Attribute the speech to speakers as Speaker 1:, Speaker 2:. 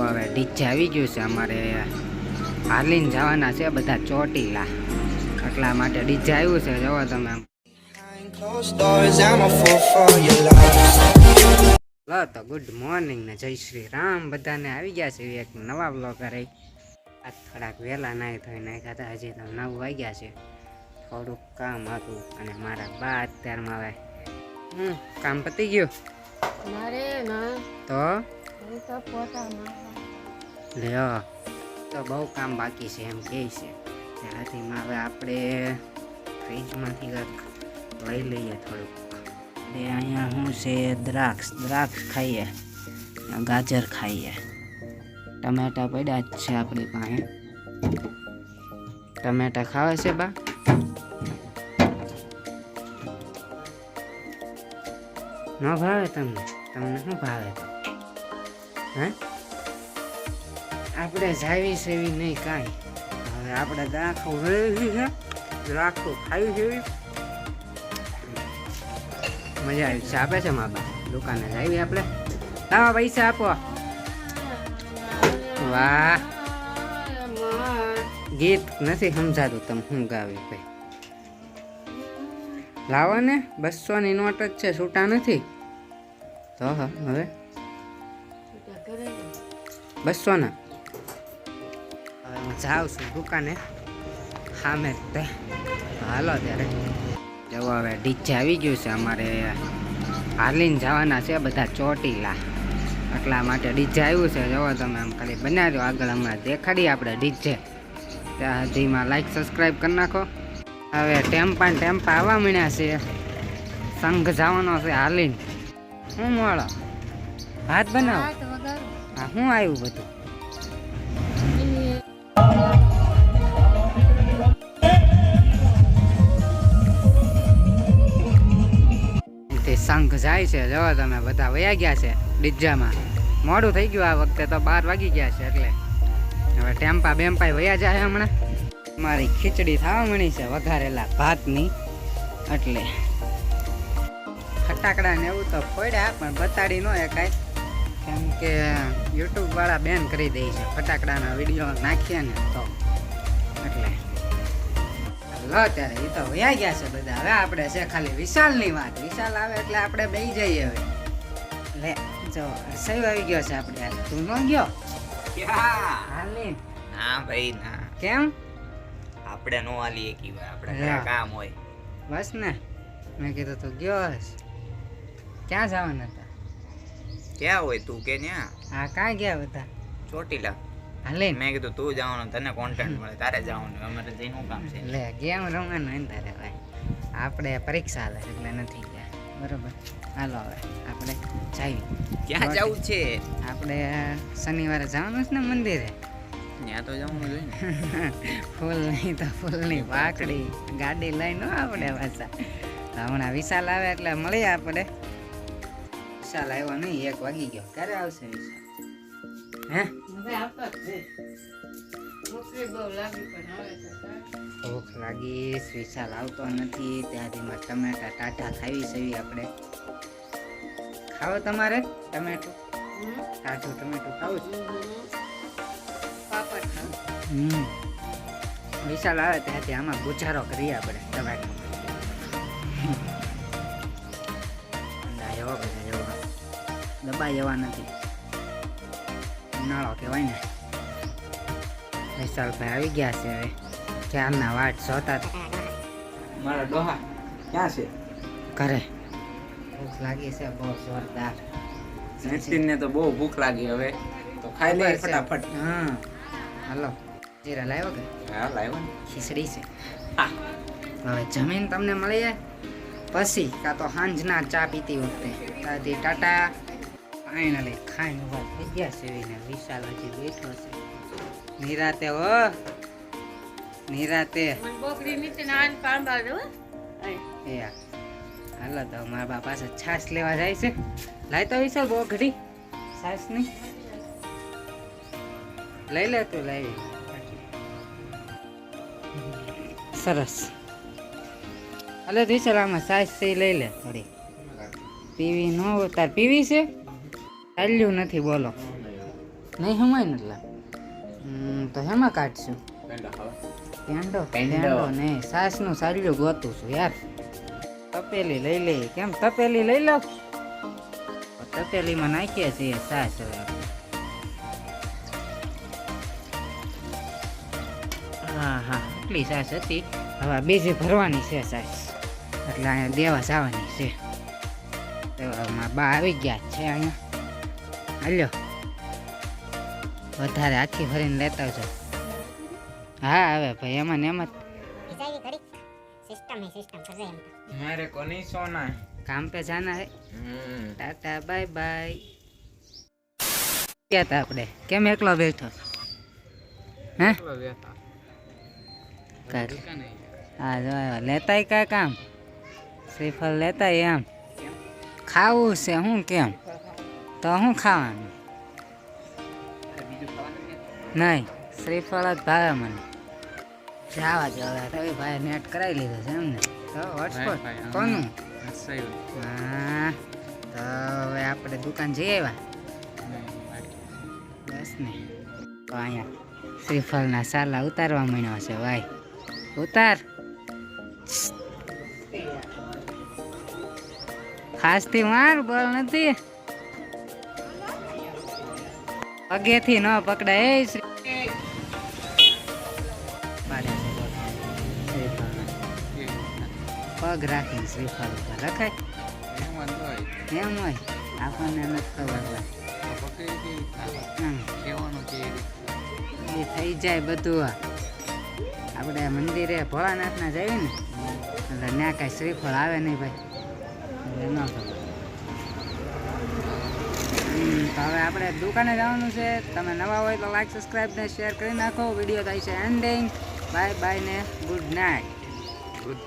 Speaker 1: હવે ડીજે આવી ગયું છે અમારે હાલીને જવાના છે બધા ચોટીલા એટલા માટે ડીજે આવ્યું છે જોવો તમે તો ગુડ મોર્નિંગ ને જય શ્રી રામ બધાને આવી ગયા છે એક નવા બ્લોગર આજ થોડાક વહેલા નાહી ધોઈ નાખ્યા હતા હજી તો 9 વાગ્યા છે થોડુંક કામ હતું અને મારા બા અત્યારમાં આવે કામ પતી ગયું
Speaker 2: મારે ના
Speaker 1: તો
Speaker 2: પોતા
Speaker 1: લ્યો તો બહુ કામ બાકી છે એમ કહે છે ત્યાંથી હવે આપણે ફ્રીજમાંથી કંઈક લઈ લઈએ થોડુંક એ અહીંયા શું છે દ્રાક્ષ ખાઈએ ગાજર ખાઈએ ટમેટા પડ્યા જ છે આપણી પાસે ટમેટા ખાવે છે બા ન ભાવે તમને શું ભાવે તો હે આપણે જાવી સેવી નહીં કાંઈ હવે આપણે દાખો વેવી છે રાખો ખાવી જેવી મજા આવી છે આપે છે મા બા દુકાને જાવી આપણે લાવા પૈસા આપો વાહ ગીત નથી સમજાતું તમે શું ગાવી ભાઈ લાવો ને 200ની નોટ જ છે છૂટા નથી તો હા હવે 200 ના હવે હું જાઉં છું દુકાને સામે તે હાલો ત્યારે જવો હવે ડીજે આવી ગયું છે અમારે હાલીને જવાના છે બધા ચોટીલા એટલા માટે ડીજે આવ્યું છે જવો તમે આમ ખાલી બનાવ્યો આગળ હમણાં દેખાડીએ આપણે ડીજે ત્યાં સુધીમાં લાઈક સબસ્ક્રાઈબ કરી નાખો હવે ટેમ્પા આવવા મળ્યા છે સંઘ જવાનો છે હાલીને શું મળો ભાત બનાવો હા શું આવ્યું બધું તે સંઘ જાય છે જવા તમે બધા વયા ગયા છે ડીજામાં મોડું થઈ ગયું આ વખતે તો 12 વાગી ગયા છે એટલે હવે ટેમ્પા વયા જાય હમણાં મારી ખીચડી થવા મળી છે વઘારેલા ભાતની એટલે ફટાકડા ને એવું તો ફોડ્યા પણ બતાડી ન એકાય કેમ કે યુટ્યુબ વાળા બેન કરી દે છે ફટાકડાના વિડીયો નાખીએ ને તો એટલે લો ત્યારે એ તો વયા ગયા છે બધા હવે આપણે છે ખાલી વિશાલની વાત વિશાલ આવે એટલે આપણે બેસી જઈએ હવે લે જો સહી આવી ગયો છે આપણે તું ન ગયો હાલી
Speaker 3: ના ભાઈ ના
Speaker 1: કેમ
Speaker 3: આપણે નો હાલીએ કી આપણે કામ હોય
Speaker 1: બસ ને મેં કીધું તું ગયો હશ ક્યાં જવાના હતા
Speaker 3: ક્યાં હોય તું કે ન્યા
Speaker 1: હા ક્યાં ગયા બધા
Speaker 3: ચોટીલા
Speaker 1: હાલે
Speaker 3: મેં કીધું તું જવાનું તને કોન્ટેન્ટ મળે તારે જવાનું અમારે જઈનું કામ છે
Speaker 1: લે ગેમ રમવાનું હોય ને તારે ભાઈ આપણે પરીક્ષા હાલે એટલે નથી ગયા બરોબર હાલો હવે આપણે જઈએ
Speaker 3: ક્યાં જવું છે
Speaker 1: આપણે શનિવારે જવાનું છે ને મંદિરે
Speaker 3: ત્યાં તો જવાનું જોઈએ ને
Speaker 1: ફૂલ નહીં તો ફૂલની પાકડી ગાડી લઈને આપણે પાછા હમણાં વિશાલ આવે એટલે મળીએ આપણે વિશાલ આવ્યો નહીં 1 વાગી ગયો ક્યારે આવશે વિશાલ હે ભૂખ લાગી વિશાલ આવતો નથી ત્યાંથી ટમેટા ટાટા ખાવી છે આપણે ખાવો તમારે ટમેટું ટાટું ટમેટું ખાવું છે વિશાલ આવે ત્યાંથી આમાં ગુજારો કરીએ આપણે ટમેટો દબાઈ એવા નથી ઉનાળો કહેવાય ને વિશાલભાઈ આવી ગયા છે હવે ક્યારના વાટ જોતા
Speaker 3: મારા ડોહા ક્યાં છે
Speaker 1: ઘરે ભૂખ લાગી છે બહુ જોરદાર
Speaker 3: નીતિનને તો બહુ ભૂખ લાગી હવે તો ખાઈ લે ફટાફટ
Speaker 1: હા હાલો જીરા લાવ્યો કે
Speaker 3: હા લાવ્યો ને
Speaker 1: ખીચડી છે હવે જમીન તમને મળી જાય પછી કાં તો સાંજના ચા પીતી વખતે ત્યાંથી ટાટા ફાઇનલી ખાઈને ઉભા થઈ ગયા છે ને વિશાલ હજી બેઠો છે નિરાતે નિરાતે હાલો તો મારા બા પાસે છાશ લેવા જાય છે લાય તો વિશાલ બોઘડી છાશ ની લઈ લે તું લાવી સરસ હાલો વિશાલ આમાં છાશ છે લઈ લે થોડી પીવી ન હોય તાર પીવી છે ચાલ્યું નથી બોલો નહીં હમાય ને એટલે તો હેમાં કાઢશું
Speaker 3: પેંડા ખાવા.
Speaker 1: પેંડો
Speaker 3: પેંડો.
Speaker 1: પેંડો ને સાસનું સાલ્યું ગોતું છું યાર તપેલી લઈ લઈએ કેમ તપેલી લઈ લો તપેલીમાં નાખીએ છીએ સાસ હવે આપણે. હા હા એટલી સાસ હતી હવે બીજી ભરવાની છે સાસ એટલે અહીંયા દેવા જવાની છે તો મારા બા આવી ગયા જ છે અહીંયા હાલ્યો વધારે આખી ભરીને લેતા આવજો હા હવે ભાઈ એમાં ને એમાં
Speaker 3: મારે કોની સોના
Speaker 1: काम पे जाना है टाटा बाय बाय क्या था આપણે કેમ એકલો બેઠો હે કર હા જો લેતાય કા કામ શ્રીફળ લેતાય એમ ખાવું છે હું કેમ તો હું ખાવાનું નહીં શ્રીફળ જ ભાવે મને જાવા જો હવે રવિ ભાઈ નેટ કરાવી લીધો છે એમને તો હોટસ્પોટ કોનું હા તો હવે આપણે દુકાન જઈ આવ્યા બસ ને તો અહીંયા શ્રીફળના સાલા ઉતારવા માંડ્યો છે ભાઈ ઉતાર ખાસથી માર બોલ નથી પગેથી ન પકડાય એ પગ રાખીને શ્રીફળ ઉપર રખાય એમ હોય આપણને નથી ખબર એ થઈ જાય બધું આપણે મંદિરે ભોળાનાથના જઈએ ને એટલે ત્યાં કાંઈ શ્રીફળ આવે નહીં ભાઈ એટલે ન ખબર તો હવે આપણે દુકાને જવાનું છે તમે નવા હોય તો લાઈક સબસ્ક્રાઈબ ને શેર કરી નાખો વિડીયો થાય છે એન્ડિંગ બાય બાય ને ગુડ નાઇટ
Speaker 3: ગુડ